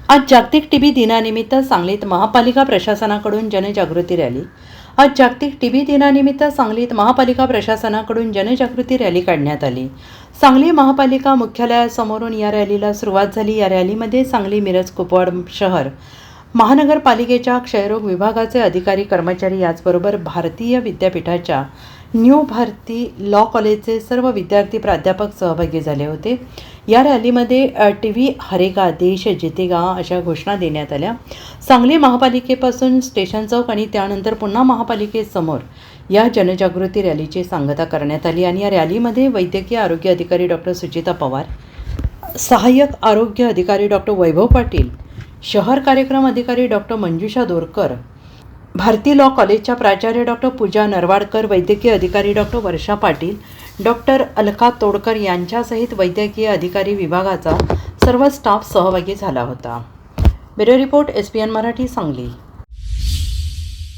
आज जागतिक टीबी दिनानिमित्त सांगलीत महापालिका प्रशासनाकडून जनजागृती रॅली. आज जागतिक टीबी दिनानिमित्त सांगलीत महापालिका प्रशासनाकडून जनजागृती रॅली काढण्यात आली. सांगली महापालिका मुख्यालयासमोरून या रॅलीला सुरुवात झाली. या रॅलीमध्ये सांगली, मिरज, कुपवाड शहर महानगरपालिकेच्या क्षयरोग विभागाचे अधिकारी, कर्मचारी, याचबरोबर भारतीय विद्यापीठाच्या न्यू भारती लॉ कॉलेजचे सर्व विद्यार्थी, प्राध्यापक सहभागी झाले होते. या रॅलीमध्ये टीव्ही हरेगा, देश जितेगा अशा घोषणा देण्यात आल्या. सांगली महापालिकेपासून स्टेशन चौक आणि त्यानंतर पुन्हा महापालिकेसमोर या जनजागृती रॅलीची सांगता करण्यात आली. आणि या रॅलीमध्ये वैद्यकीय आरोग्य अधिकारी डॉक्टर सुचिता पवार, सहाय्यक आरोग्य अधिकारी डॉक्टर वैभव पाटील, शहर कार्यक्रम अधिकारी डॉक्टर मंजुषा दोरकर, भारती लॉ कॉलेजच्या प्राचार्य डॉक्टर पूजा नरवाडकर, वैद्यकीय अधिकारी डॉक्टर वर्षा पाटील, डॉक्टर अलका तोडकर यांच्यासहित वैद्यकीय अधिकारी विभागाचा सर्व स्टाफ सहभागी झाला होता. Bureau report, SPN Marathi, Sangli.